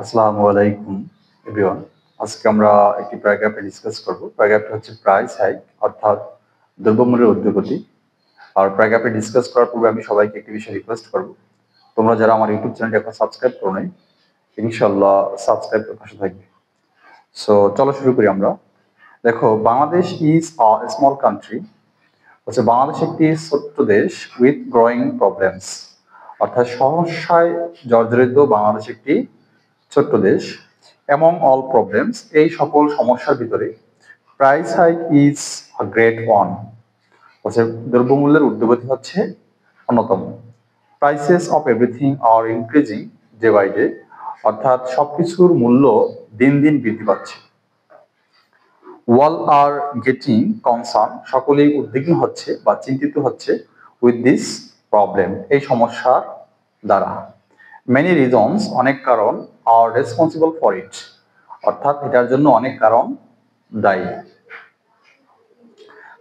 আসসালামু আলাইকুম এভরিওয়ান। আজকে আমরা একটি প্যারাগ্রাফে ডিসকাস করব। প্যারাগ্রাফটা হচ্ছে প্রাইস হাইক অর্থাৎ দ্রব্যমূল্যের ঊর্ধ্বগতি। আর প্যারাগ্রাফে ডিসকাস করার পূর্বে আমি সবাইকে একটি বিষয় রিকোয়েস্ট করব, তোমরা যারা আমার ইউটিউব চ্যানেলটি এখন সাবস্ক্রাইব করো নাই, ইনশাল্লাহ সাবস্ক্রাইব করে পাশে থাকবে। সো চলো শুরু করি আমরা। দেখো, Bangladesh is a small country, হচ্ছে বাংলাদেশ একটি ছোট্ট দেশ উইথ গ্রোয়িং প্রবলেমস, অর্থাৎ সমস্যায় জর্জরিত বাংলাদেশ একটি ছোট্ট দেশ। অ্যামং অল প্রবলেমস, এই সকল সমস্যার ভিতরে price hike is a great one, হচ্ছে দ্রব্যমূল্যের ঊর্ধ্বগতি হচ্ছে অন্যতম। Prices of everything are increasing day by day, অর্থাৎ সবকিছুর মূল্য দিন দিন বৃদ্ধি পাচ্ছে। ওয়াল আর গেটিং কনসার্ন, সকলেই উদ্বিগ্ন হচ্ছে বা চিন্তিত হচ্ছে উইথ দিস প্রবলেম, এই সমস্যার দ্বারা। মেনি রিজনস, অনেক কারণ, আর রেসপন্সিবল ফর ইট, অর্থাৎ এটার জন্য অনেক কারণ দায়ী।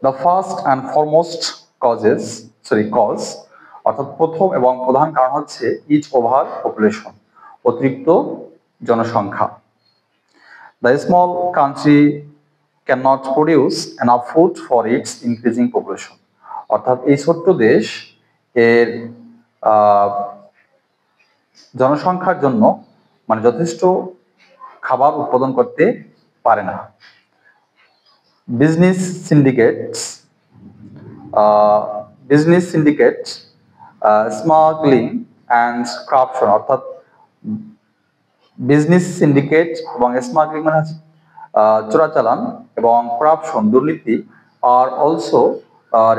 The first and foremost cause, অর্থাৎ প্রথম এবং প্রধান কারণ হচ্ছে ইট ওভার পপুলেশন, অতিরিক্ত জনসংখ্যা। The small country can not produce enough food for its increasing population, অর্থাৎ এই ছোট্ট দেশ এর জনসংখ্যার জন্য মানে যথেষ্ট খাবার উৎপাদন করতে পারে না। Business syndicate, smuggling and corruption, অর্থাৎ বিজনেস সিন্ডিকেট এবং স্মাগলিং মানে চোরাচালান এবং করাপশন দুর্নীতি are also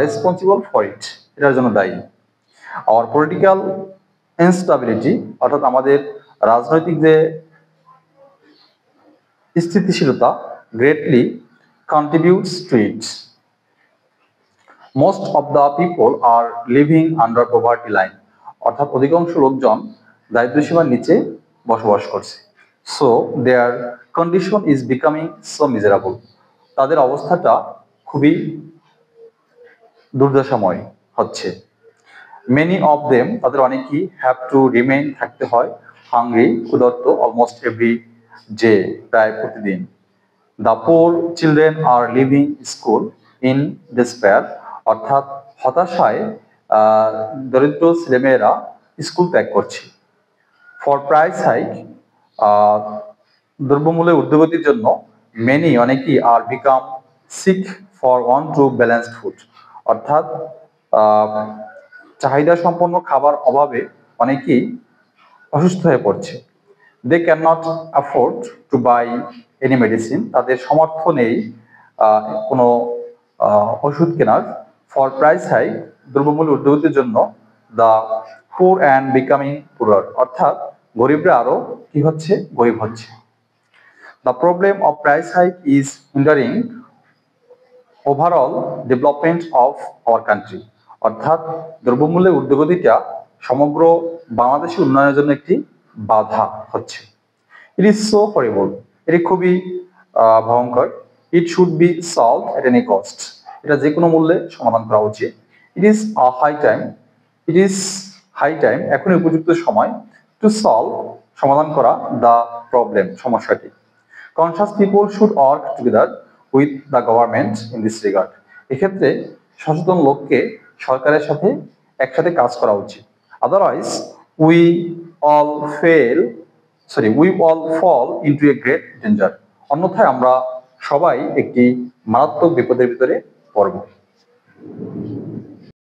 responsible for it, এটার জন্য দায়ী। আর পলিটিক্যাল ইনস্টাবিলিটি, অর্থাৎ আমাদের রাজনৈতিক যে স্থিতিশীলতা greatly contributes to it. Most of the people are living under poverty line, অর্থাৎ অধিকাংশ লোকজন দারিদ্র্যসীমার নিচে বসবাস করছে। So their condition is becoming so miserable, তাদের অবস্থাটা খুবই দুর্দশাময় হচ্ছে। মেনি অফ দেম, তাদের অনেকেই, হ্যাভ টু রিমেইন, থাকতে হয়, হাংরি, ক্ষুধার্ত, অলমোস্ট এভরি ডে, প্রায় প্রতিদিন। The poor children are leaving school in despair, অর্থাৎ হতাশায় দরিদ্র ছেলেমেয়েরা স্কুল ত্যাগ করছে। ফর প্রাইস হাইক, দ্রব্যমূল্যের ঊর্ধ্বগতির জন্য, মেনি, অনেকেই, আর become sick for one to balanced food, অর্থাৎ চাহিদা সম্পন্ন খাবার অভাবে অনেকেই অসুস্থ হয়ে পড়ছে। They can not afford to buy any medicine, তাদের সামর্থ্য নেই কোনো ওষুধ কেনার। ফর প্রাইস হাইক, দ্রব্যমূল্য ঊর্ধ্বগতির জন্য, দ্য পুর অ্যান্ড বিকামিং পুরার, অর্থাৎ গরিবরা আরো কি হচ্ছে, গরিব হচ্ছে। The problem of price hike is hindering overall development of our country, অর্থাৎ দ্রব্যমূল্যের ঊর্ধ্বগতিটা সমগ্র বাংলাদেশের উন্নয়নের জন্য একটি বাধা হচ্ছে। ইট ইজ সো হরিবল, এটি খুবই ভয়ঙ্কর। It should be solve at any cost, এটা যে কোনো মূল্যে সমাধান করা উচিত। ইট ইজ হাই টাইম, এখনই উপযুক্ত সময়, টু সলভ, সমাধান করা, দ্য প্রবলেম, সমস্যাটি। Conscious people should work together with the government in this regard, এক্ষেত্রে সচেতন লোককে সরকারের সাথে একসাথে কাজ করা উচিত। Otherwise we all fall into a great danger, অন্যথায় আমরা সবাই একটি মারাত্মক বিপদের ভিতরে পড়ব।